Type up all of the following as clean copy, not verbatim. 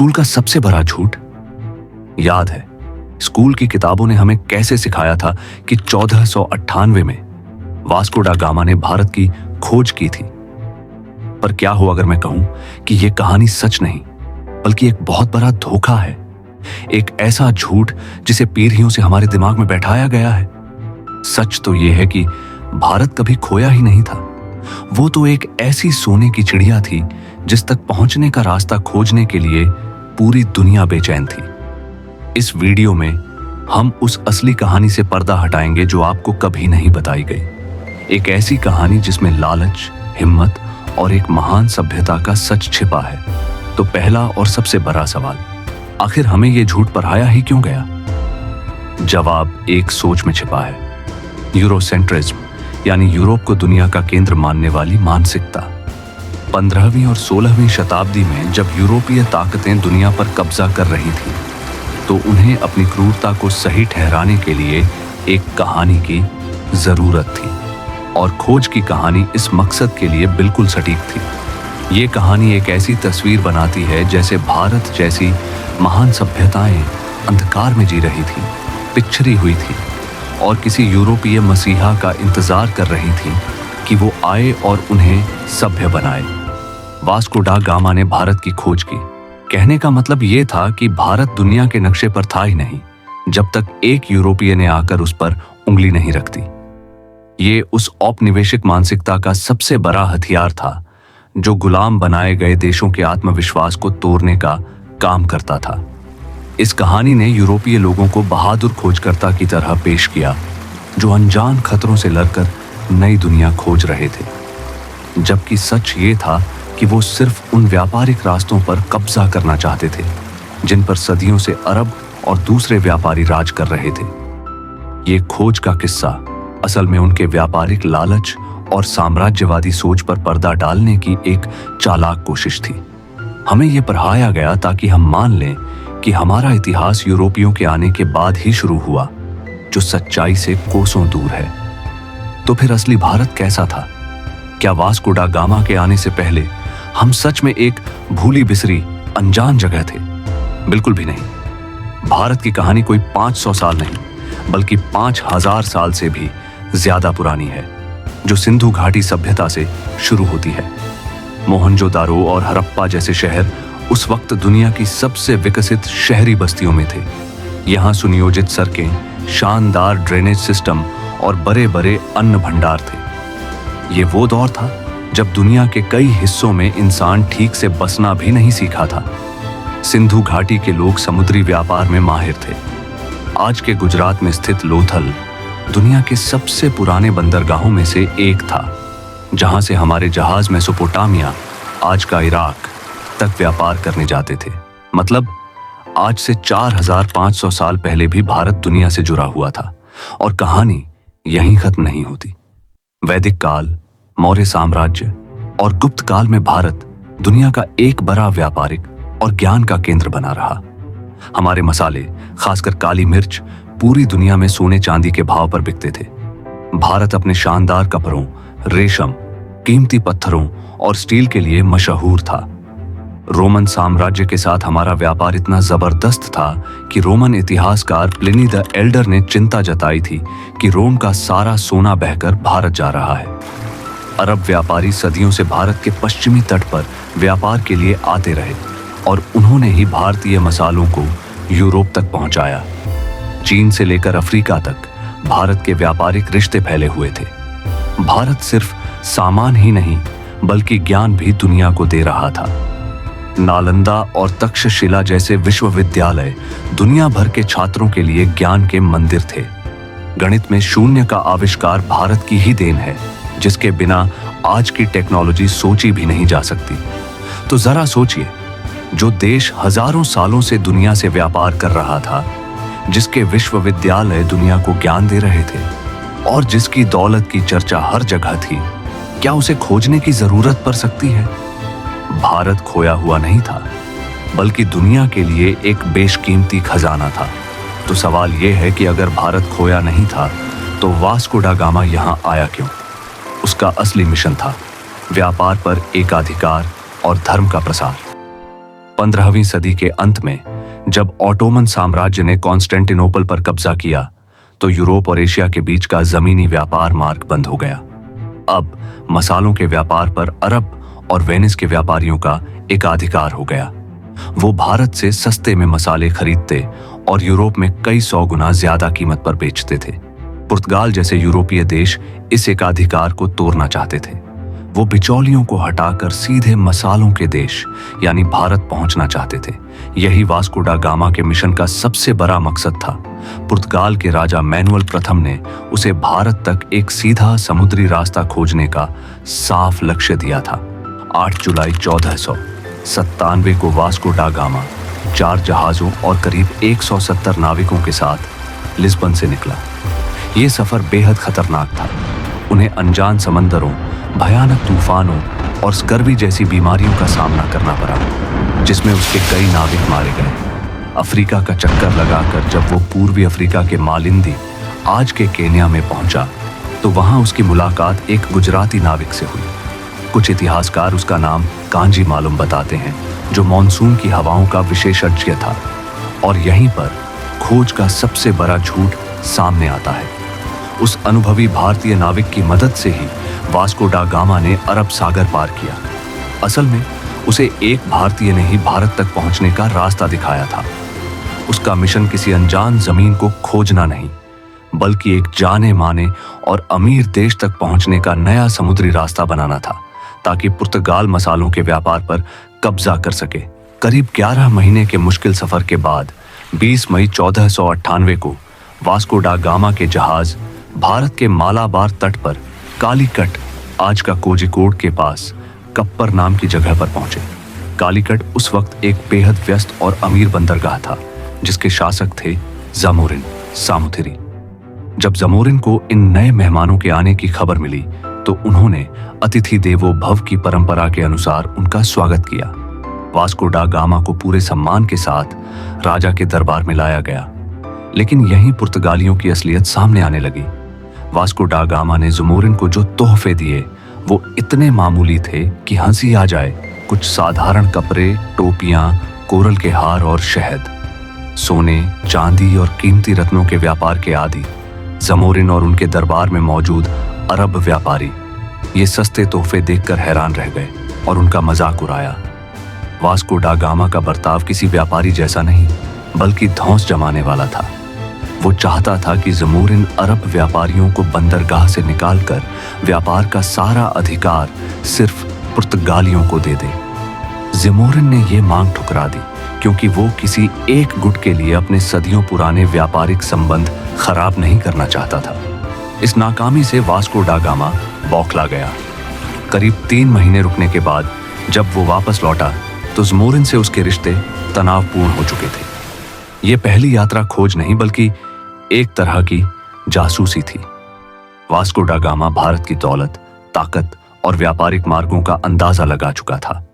School का सबसे बड़ा झूठ। याद है स्कूल की किताबों ने हमें कैसे सिखाया था कि 1498 में वास्को डा गामा ने भारत की खोज की थी। पर क्या हो अगर मैं कहूं कि यह कहानी सच नहीं बल्कि एक बहुत बड़ा धोखा है, एक ऐसा झूठ जिसे पीढ़ियों से हमारे दिमाग में बैठाया गया है। सच तो यह है कि भारत कभी खोया ही नहीं था। वो तो एक ऐसी सोने की चिड़िया थी जिस तक पहुंचने का रास्ता खोजने के लिए पूरी दुनिया बेचैन थी। इस वीडियो में हम उस असली कहानी से पर्दा हटाएंगे जो आपको कभी नहीं बताई गई। एक ऐसी कहानी जिसमें लालच, हिम्मत और एक महान सभ्यता का सच छिपा है। तो पहला और सबसे बड़ा सवाल, आखिर हमें यह झूठ पढ़ाया ही क्यों गया? जवाब एक सोच में छिपा है, यूरोसेंट्रिज्म, यानी यूरोप को दुनिया का केंद्र मानने वाली मानसिकता। 15वीं और 16वीं शताब्दी में जब यूरोपीय ताकतें दुनिया पर कब्जा कर रही थीं, तो उन्हें अपनी क्रूरता को सही ठहराने के लिए एक कहानी की जरूरत थी, और खोज की कहानी इस मकसद के लिए बिल्कुल सटीक थी। ये कहानी एक ऐसी तस्वीर बनाती है जैसे भारत जैसी महान सभ्यताएं अंधकार में जी रही थी, पिछड़ी हुई थी और किसी यूरोपीय मसीहा का इंतजार कर रही थी कि वो आए और उन्हें सभ्य बनाए। वास्को डा गामा ने भारत की खोज की। कहने का मतलब ये था कि भारत दुनिया के नक्शे पर था ही नहीं जब तक एक यूरोपीय ने आकर उस पर उंगली नहीं रखती। ये उस औपनिवेशिक मानसिकता का सबसे बड़ा हथियार था जो गुलाम बनाए गए देशों के आत्मविश्वास को तोड़ने का काम करता था। इस कहानी ने यूरोपीय लोगों को बहादुर खोजकर्ता की तरह पेश किया जो अनजान खतरों से लड़कर नई दुनिया खोज रहे थे, जबकि सच ये था कि वो सिर्फ उन व्यापारिक रास्तों पर कब्जा करना चाहते थे जिन पर सदियों से अरब और दूसरे व्यापारी राज कर रहे थे। ये खोज का किस्सा असल में उनके व्यापारिक लालच और साम्राज्यवादी सोच पर पर्दा डालने की एक चालाक कोशिश थी। हमें यह पढ़ाया गया ताकि हम मान लें कि हमारा इतिहास यूरोपियों के आने के बाद ही शुरू हुआ, जो सच्चाई से कोसों दूर है। तो फिर असली भारत कैसा था? क्या वास्को डा गामा के आने से पहले हम सच में एक भूली बिसरी अनजान जगह थे? बिल्कुल भी नहीं। भारत की कहानी कोई 500 साल नहीं बल्कि 5000 साल से भी ज्यादा पुरानी है, जो सिंधु घाटी सभ्यता से शुरू होती है। मोहनजोदारो और हड़प्पा जैसे शहर उस वक्त दुनिया की सबसे विकसित शहरी बस्तियों में थे। यहाँ सुनियोजित सड़कें, शानदार ड्रेनेज सिस्टम और बड़े बड़े अन्न भंडार थे। ये वो दौर था जब दुनिया के कई हिस्सों में इंसान ठीक से बसना भी नहीं सीखा था। सिंधु घाटी के लोग समुद्री व्यापार में माहिर थे। आज के गुजरात में स्थित लोथल दुनिया के सबसे पुराने बंदरगाहों में से एक था, जहां से हमारे जहाज मेसोपोटामिया, आज का इराक, तक व्यापार करने जाते थे। मतलब आज से 4500 साल पहले भी भारत दुनिया से जुड़ा हुआ था, और कहानी यहीं खत्म नहीं होती। वैदिक काल, मौर्य साम्राज्य और गुप्त काल में भारत दुनिया का एक बड़ा व्यापारिक और ज्ञान का केंद्र बना रहा। हमारे मसाले, खासकर काली मिर्च, पूरी दुनिया में सोने चांदी के भाव पर बिकते थे। भारत अपने शानदार कपड़ों, रेशम, कीमती पत्थरों और स्टील के लिए मशहूर था। रोमन साम्राज्य के साथ हमारा व्यापार इतना जबरदस्त था कि रोमन इतिहासकार प्लिनी द एल्डर ने चिंता जताई थी कि रोम का सारा सोना बहकर भारत जा रहा है। अरब व्यापारी सदियों से भारत के पश्चिमी तट पर व्यापार के लिए आते रहे और उन्होंने ही भारतीय मसालों को यूरोप तक पहुंचाया। चीन से लेकर अफ्रीका तक भारत के व्यापारिक रिश्ते फैले हुए थे। भारत सिर्फ सामान ही नहीं बल्कि ज्ञान भी दुनिया को दे रहा था। नालंदा और तक्षशिला जैसे विश्वविद्यालय दुनिया भर के छात्रों के लिए ज्ञान के मंदिर थे। गणित में शून्य का आविष्कार भारत की ही देन है, जिसके बिना आज की टेक्नोलॉजी सोची भी नहीं जा सकती। तो जरा सोचिए, जो देश हजारों सालों से दुनिया से व्यापार कर रहा था, जिसके विश्वविद्यालय दुनिया को ज्ञान दे रहे थे और जिसकी दौलत की चर्चा हर जगह थी, क्या उसे खोजने की जरूरत पड़ सकती है? भारत खोया हुआ नहीं था बल्कि दुनिया के लिए एक बेशकीमती खजाना था। तो सवाल यह है कि अगर भारत खोया नहीं था तो वास्को डा गामा यहां आया क्यों? उसका असली मिशन था व्यापार पर एकाधिकार और धर्म का प्रसार। 15वीं सदी के अंत में जब ऑटोमन साम्राज्य ने कॉन्स्टेंटिनोपल पर कब्जा किया तो यूरोप और एशिया के बीच का जमीनी व्यापार मार्ग बंद हो गया। अब मसालों के व्यापार पर अरब और वेनिस के व्यापारियों का एकाधिकार हो गया। वो भारत से सस्ते में मसाले खरीदते और यूरोप में कई 100 गुना ज्यादा कीमत पर बेचते थे। पुर्तगाल जैसे यूरोपीय देश इस एकाधिकार को तोड़ना चाहते थे। वो बिचौलियों को हटाकर सीधे मसालों के देश यानी भारत पहुंचना चाहते थे। यही वास्को डा गामा के मिशन का सबसे बड़ा मकसद था। पुर्तगाल के राजा मैनुअल प्रथम ने उसे भारत तक एक सीधा समुद्री रास्ता खोजने का साफ लक्ष्य दिया था। 8 जुलाई 1497 को वास्को डा गामा 4 जहाजों और करीब 170 नाविकों के साथ लिस्बन से निकला। ये सफर बेहद खतरनाक था। उन्हें अनजान समंदरों, भयानक तूफानों और स्कर्वी जैसी बीमारियों का सामना करना पड़ा, जिसमें उसके कई नाविक मारे गए। अफ्रीका का चक्कर लगाकर जब वो पूर्वी अफ्रीका के मालिंदी, आज के केन्या में पहुंचा, तो वहां उसकी मुलाकात एक गुजराती नाविक से हुई। कुछ इतिहासकार उसका नाम कांजी मालूम बताते हैं, जो मॉनसून की हवाओं का विशेषज्ञ था। और यहीं पर खोज का सबसे बड़ा झूठ सामने आता है। उस अनुभवी भारतीय नाविक की मदद से ही वास्को डा गामा ने अरब सागर पार किया। असल में उसे एक भारतीय ने ही भारत तक पहुंचने का रास्ता दिखाया था। उसका मिशन किसी अनजान जमीन को खोजना नहीं, बल्कि एक जाने माने और अमीर देश तक पहुंचने का नया समुद्री रास्ता बनाना था, ताकि पुर्तगाल मसालों के व्यापार पर कब्जा कर सके। करीब 11 महीने के मुश्किल सफर के बाद 20 मई 1498 को वास्को डा गामा के जहाज भारत के मालाबार तट पर कालीकट, आज का कोझिकोड के पास कप्पर नाम की जगह पर पहुंचे। कालीकट उस वक्त एक बेहद व्यस्त और अमीर बंदरगाह था, जिसके शासक थे जामोरिन सामुथिरी। जब जामोरिन को इन नए मेहमानों के आने की खबर मिली तो उन्होंने अतिथि देवो भव की परंपरा के अनुसार उनका स्वागत किया। वास्को डा गामा को पूरे सम्मान के साथ राजा के दरबार में लाया गया। लेकिन यहीं पुर्तगालियों की असलियत सामने आने लगी। वास्को डा गामा ने जामोरिन को जो तोहफे दिए वो इतने मामूली थे कि हंसी आ जाए। कुछ साधारण कपड़े, टोपियां, कोरल के हार और शहद, सोने, चांदी और कीमती रत्नों के व्यापार के आदि। जामोरिन और उनके दरबार में मौजूद अरब व्यापारी ये सस्ते तोहफे देखकर हैरान रह गए और उनका मजाक उड़ाया। वास्को डा गामा का बर्ताव किसी व्यापारी जैसा नहीं, बल्कि धौंस जमाने वाला था। वो चाहता था कि जामोरिन अरब व्यापारियों को बंदरगाह से निकालकर व्यापार का सारा अधिकार सिर्फ पुर्तगालियों को दे दे। जामोरिन ने ये मांग ठुकरा दी, क्योंकि वो किसी एक गुट के लिए अपने सदियों पुराने व्यापारिक संबंध खराब नहीं करना चाहता था। इस नाकामी से वास्को डा गामा बौखला गया। करीब 3 महीने रुकने के बाद जब वो वापस लौटा तो जामोरिन से उसके रिश्ते तनावपूर्ण हो चुके थे। ये पहली यात्रा खोज नहीं, बल्कि एक तरह की जासूसी थी। वास्को डा गामा भारत की दौलत, ताकत और व्यापारिक मार्गों का अंदाजा लगा चुका था।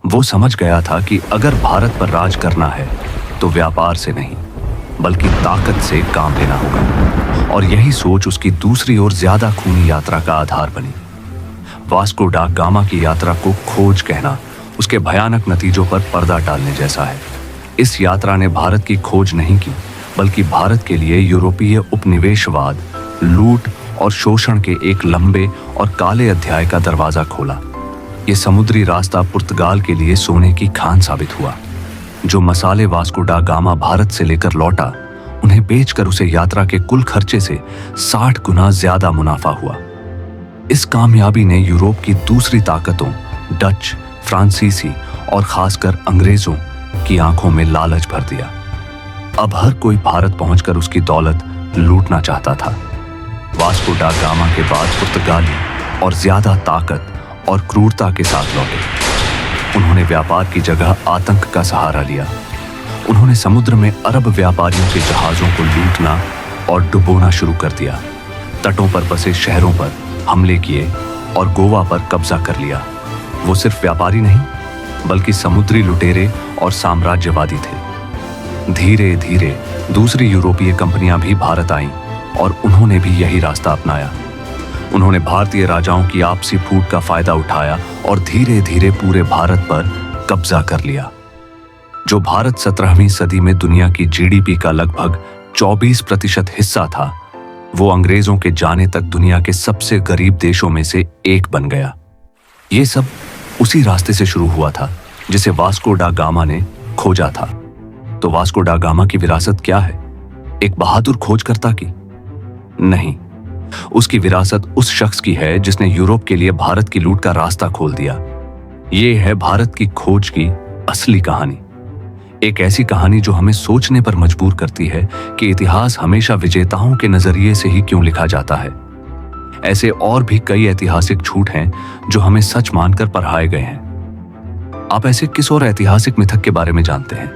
वो समझ गया था कि अगर भारत पर राज करना है तो व्यापार से नहीं, बल्कि ताकत से काम लेना होगा। और यही सोच उसकी दूसरी और ज्यादा खूनी यात्रा का आधार बनी। वास्को डा गामा की यात्रा को खोज कहना उसके भयानक नतीजों पर पर्दा डालने जैसा है। इस यात्रा ने भारत की खोज नहीं की, बल्कि भारत के लिए यूरोपीय उपनिवेशवाद, लूट और शोषण के एक लंबे और काले अध्याय का दरवाजा खोला। ये समुद्री रास्ता पुर्तगाल के लिए सोने की खान साबित हुआ। जो मसाले वास्को डा गामा भारत से लेकर लौटा, उन्हें बेचकर उसे यात्रा के कुल खर्चे से 60 गुना ज्यादा मुनाफा हुआ। इस कामयाबी ने यूरोप की दूसरी ताकतों, डच, फ्रांसीसी और खासकर अंग्रेजों की आंखों में लालच भर दिया। अब हर कोई भारत पहुंचकर उसकी दौलत लूटना चाहता था। वास्को डा गामा के बाद पुर्तगाली और ज्यादा ताकत और क्रूरता के साथ लौटे। उन्होंने व्यापार की जगह आतंक का सहारा लिया। उन्होंने समुद्र में अरब व्यापारियों के जहाजों को लूटना और डुबोना शुरू कर दिया। तटों पर बसे शहरों पर हमले किए और गोवा पर कब्जा कर लिया। वो सिर्फ व्यापारी नहीं, बल्कि समुद्री लुटेरे और साम्राज्यवादी थे। धीरे धीरे दूसरी यूरोपीय कंपनियां भी भारत आईं और उन्होंने भी यही रास्ता अपनाया। उन्होंने भारतीय राजाओं की आपसी फूट का फायदा उठाया और धीरे धीरे पूरे भारत पर कब्जा कर लिया। जो भारत 17वीं सदी में दुनिया की जीडीपी का लगभग 24% हिस्सा था, वो अंग्रेजों के जाने तक दुनिया के सबसे गरीब देशों में से एक बन गया। ये सब उसी रास्ते से शुरू हुआ था जिसे वास्को डा गामा ने खोजा था। तो वास्को डा गामा की विरासत क्या है? एक बहादुर खोजकर्ता की? नहीं, उसकी विरासत उस शख्स की है जिसने यूरोप के लिए भारत की लूट का रास्ता खोल दिया। ये है भारत की खोज की असली कहानी। एक ऐसी कहानी जो हमें सोचने पर मजबूर करती है कि इतिहास हमेशा विजेताओं के नजरिए से ही क्यों लिखा जाता है। ऐसे और भी कई ऐतिहासिक झूठ हैं जो हमें सच मानकर पढ़ाए गए हैं। आप ऐसे किस और ऐतिहासिक मिथक के बारे में जानते हैं?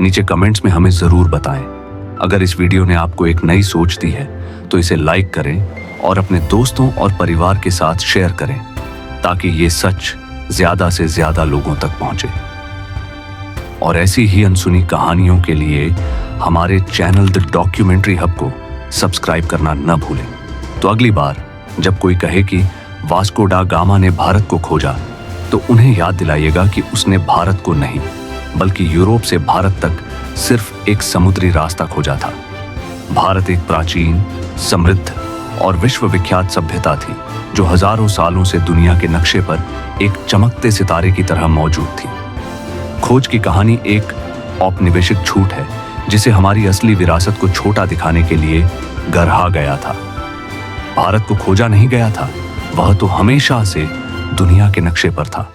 नीचे कमेंट्स में हमें जरूर बताएं। अगर इस वीडियो ने आपको एक नई सोच दी है तो इसे लाइक करें और अपने दोस्तों और परिवार के साथ शेयर करें ताकि ये सच ज्यादा से ज्यादा लोगों तक पहुंचे। और ऐसी ही अनसुनी कहानियों के लिए हमारे चैनल द डॉक्यूमेंट्री हब को सब्सक्राइब करना न भूलें। तो अगली बार जब कोई कहे कि वास्को डा गामा ने भारत को खोजा, तो उन्हें याद दिलाइएगा कि उसने भारत को नहीं बल्कि यूरोप से भारत तक सिर्फ एक समुद्री रास्ता खोजा था। भारत एक प्राचीन, समृद्ध और विश्वविख्यात सभ्यता थी जो हजारों सालों से दुनिया के नक्शे पर एक चमकते सितारे की तरह मौजूद थी। खोज की कहानी एक औपनिवेशिक झूठ है जिसे हमारी असली विरासत को छोटा दिखाने के लिए गढ़ा गया था। भारत को खोजा नहीं गया था, वह तो हमेशा से दुनिया के नक्शे पर था।